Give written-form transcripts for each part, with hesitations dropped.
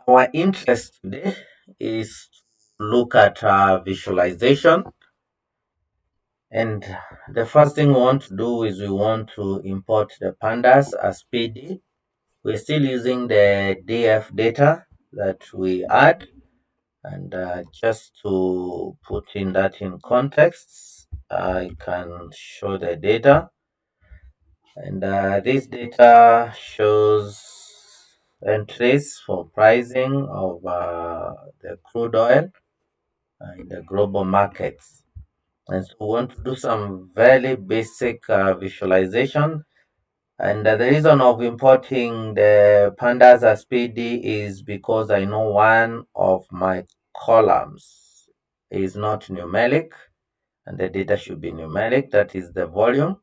Our interest today is to look at visualization. And the first thing we want to do is we want to import the pandas as PD. We're still using the DF data that we add. And just to put in that in context, I can show the data. And this data shows entries for pricing of the crude oil in the global markets. And so we want to do some very basic visualization. And the reason of importing the pandas as PD is because I know one of my columns is not numeric and the data should be numeric, that is the volume.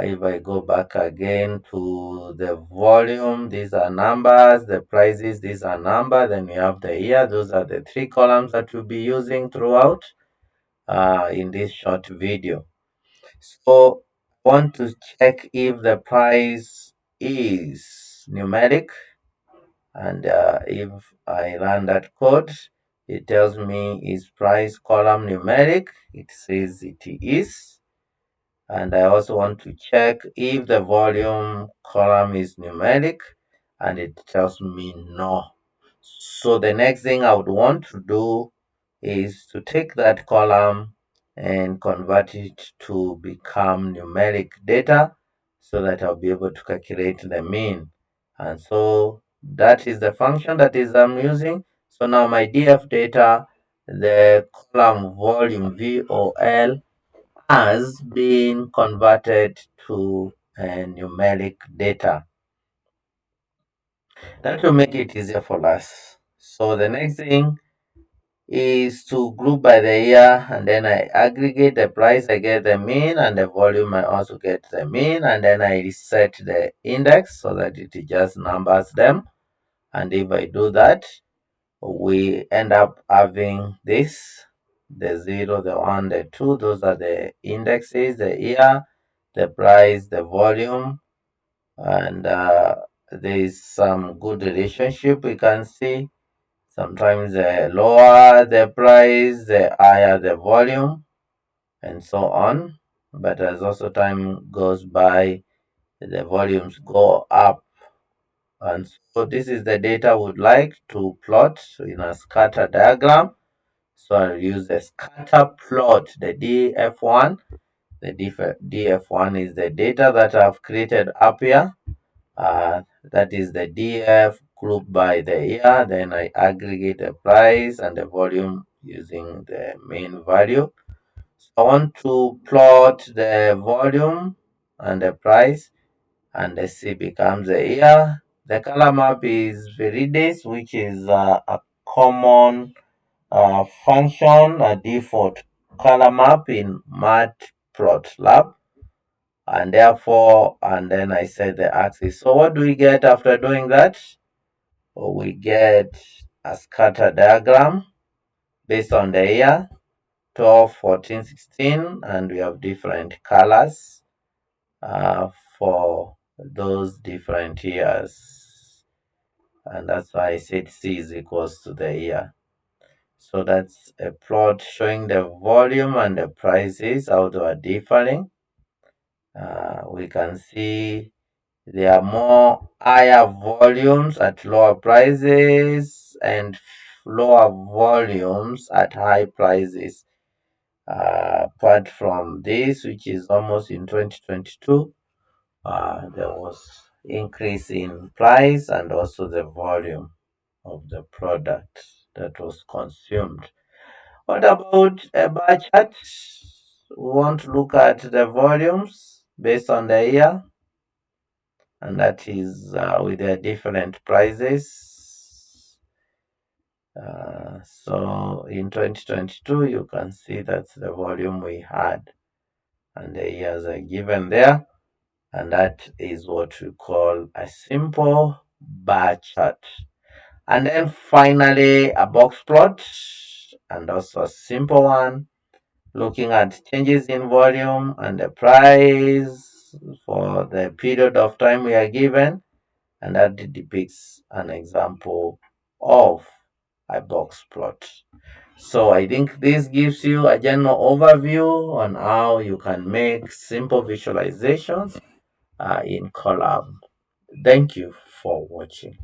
If I go back again to the volume, these are numbers, the prices, these are numbers, then we have the year. Those are the three columns that we'll be using throughout in this short video. So I want to check if the price is numeric, and if I run that code, it tells me is price column numeric. It says it is. And I also want to check if the volume column is numeric, and it tells me no. So the next thing I would want to do is to take that column and convert it to become numeric data so that I'll be able to calculate the mean. And so that is the function that is I'm using. So now my DF data, the column volume VOL has been converted to numeric data. That will make it easier for us. So the next thing is to group by the year, and then I aggregate the price, I get the mean, and the volume I also get the mean, and then I reset the index so that it just numbers them. And if I do that, we end up having this, the 0, the 1, the 2, those are the indexes, the year, the price, the volume, and there is some good relationship we can see. Sometimes the lower the price, the higher the volume, and so on. But as also time goes by, the volumes go up. And so this is the data we would like to plot in a scatter diagram. So I'll use the scatter plot, the DF1. The DF1 is the data that I've created up here. That is the DF grouped by the year. Then I aggregate the price and the volume using the main value. So I want to plot the volume and the price, and the C becomes the year. The color map is Verides, which is a common function, a default color map in Matplotlib. And therefore, and then I set the axis. So what do we get after doing that? We get a scatter diagram based on the year 12, 14, 16, and we have different colors for those different years. And that's why I said C is equals to the year. So that's a plot showing the volume and the prices, how they are differing. We can see there are more higher volumes at lower prices and lower volumes at high prices. Apart from this, which is almost in 2022, there was increase in price and also the volume of the product that was consumed. What about a bar chart? We want to look at the volumes based on the year, and that is with the different prices. So in 2022, you can see that's the volume we had, and the years are given there, and that is what we call a simple bar chart. And then finally, a box plot, and also a simple one, looking at changes in volume and the price for the period of time we are given, and that depicts an example of a box plot. So I think this gives you a general overview on how you can make simple visualizations in Colab. Thank you for watching.